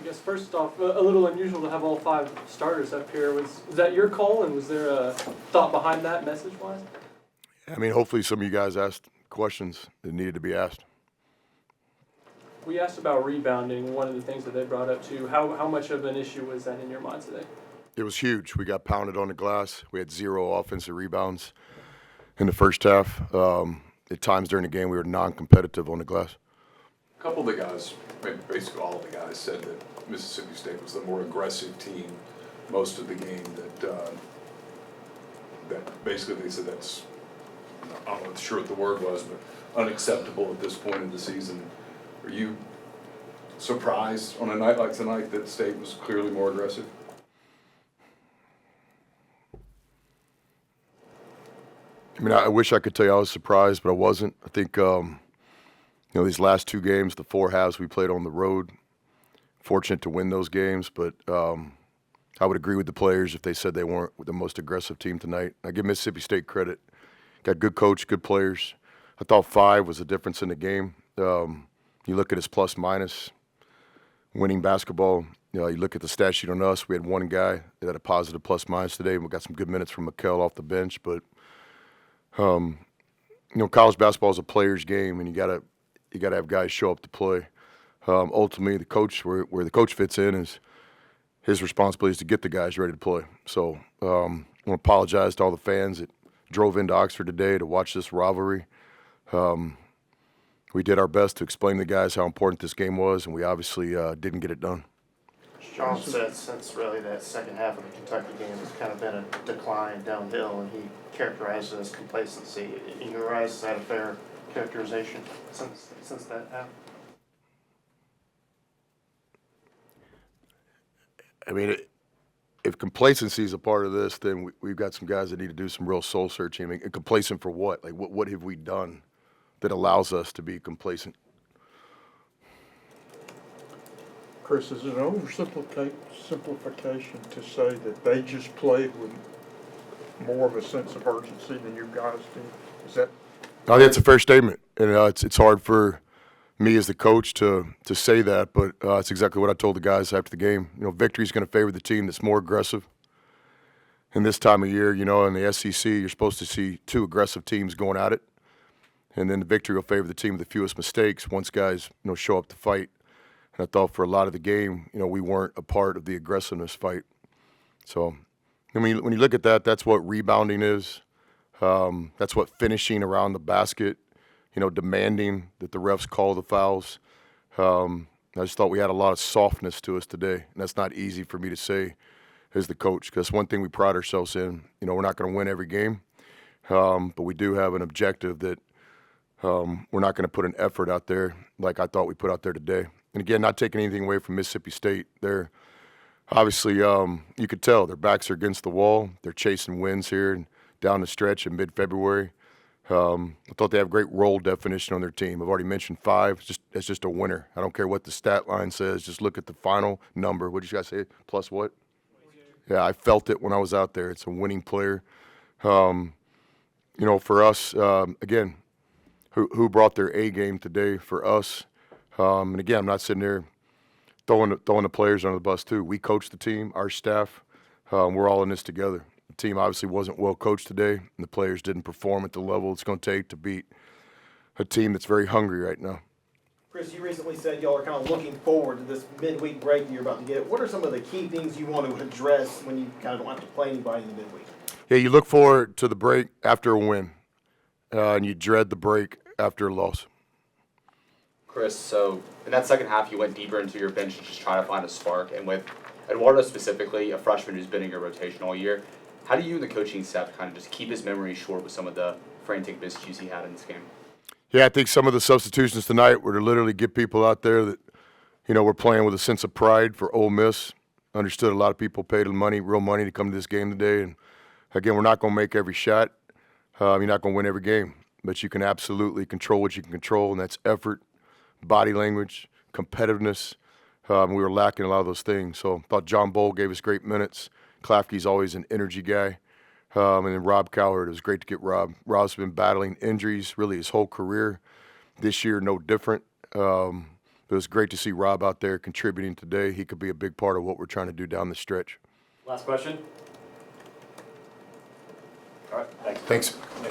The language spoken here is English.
guess first off, a little unusual to have all 5 starters up here. Was that your call, and was there a thought behind that message-wise? I mean, hopefully some of you guys asked questions that needed to be asked. We asked about rebounding, one of the things that they brought up too. How much of an issue was that in your mind today? It was huge. We got pounded on the glass. We had 0 offensive rebounds in the first half. At times during the game, we were non-competitive on the glass. A couple of the guys, basically all of the guys, said that Mississippi State was the more aggressive team most of the game. That basically they said that's, I'm not sure what the word was, but unacceptable at this point in the season. Are you surprised on a night like tonight that State was clearly more aggressive? I mean, I wish I could tell you I was surprised, but I wasn't. I think, these last 2 games, the 4 halves we played on the road, fortunate to win those games, but I would agree with the players if they said they weren't the most aggressive team tonight. I give Mississippi State credit. Got good coach, good players. I thought 5 was the difference in the game. You look at his plus minus, winning basketball. You look at the stat sheet on us. We had 1 guy that had a positive plus minus today. We got some good minutes from Mikal off the bench, but college basketball is a player's game, and you gotta have guys show up to play. Ultimately, the coach, where the coach fits in, is his responsibility is to get the guys ready to play. So I want to apologize to all the fans that drove into Oxford today to watch this rivalry. We did our best to explain to the guys how important this game was, and we obviously didn't get it done. Sean said since really that second half of the Kentucky game, it's kind of been a decline downhill, and he characterized it as complacency. In your eyes, is that a fair characterization since that happened? I mean, if complacency is a part of this, then we've got some guys that need to do some real soul searching. I mean, complacent for what? Like, what have we done that allows us to be complacent? Chris, is it an oversimplification to say that they just played with more of a sense of urgency than you guys did? Is that? I think that's a fair statement, and it's hard for me as the coach to say that, but it's exactly what I told the guys after the game. Victory is going to favor the team that's more aggressive. And this time of year, in the SEC, you're supposed to see 2 aggressive teams going at it, and then the victory will favor the team with the fewest mistakes once guys show up to fight. And I thought for a lot of the game, we weren't a part of the aggressiveness fight. So, when you look at that, that's what rebounding is. That's what finishing around the basket, demanding that the refs call the fouls. I just thought we had a lot of softness to us today, and that's not easy for me to say as the coach, because one thing we pride ourselves in, we're not going to win every game, but we do have an objective that we're not going to put an effort out there like I thought we put out there today. And again, not taking anything away from Mississippi State. They're obviously, you could tell their backs are against the wall. They're chasing wins here down the stretch in mid-February. I thought they have great role definition on their team. I've already mentioned 5. It's just a winner. I don't care what the stat line says. Just look at the final number. What did you guys say? Plus what? Yeah, I felt it when I was out there. It's a winning player. For us, again, who brought their A game today for us? And again, I'm not sitting there throwing the players under the bus too. We coach the team, our staff. We're all in this together. The team obviously wasn't well coached today, and the players didn't perform at the level it's going to take to beat a team that's very hungry right now. Chris, you recently said y'all are kind of looking forward to this midweek break you're about to get. What are some of the key things you want to address when you kind of don't have to play anybody in the midweek? Yeah, you look forward to the break after a win, and you dread the break after a loss. Chris, so in that second half, you went deeper into your bench to just try to find a spark. And with Eduardo specifically, a freshman who's been in your rotation all year, how do you and the coaching staff kind of just keep his memory short with some of the frantic miscues he had in this game? Yeah, I think some of the substitutions tonight were to literally get people out there that, were playing with a sense of pride for Ole Miss. Understood a lot of people paid real money to come to this game today. And, again, we're not going to make every shot. You're not going to win every game. But you can absolutely control what you can control, and that's effort, body language, competitiveness. We were lacking a lot of those things. So I thought John Bowl gave us great minutes. Klafke's always an energy guy. And then Rob Cowherd, it was great to get Rob. Rob's been battling injuries really his whole career. This year, no different. But But it was great to see Rob out there contributing today. He could be a big part of what we're trying to do down the stretch. Last question? All right, thanks. Thanks. Thanks.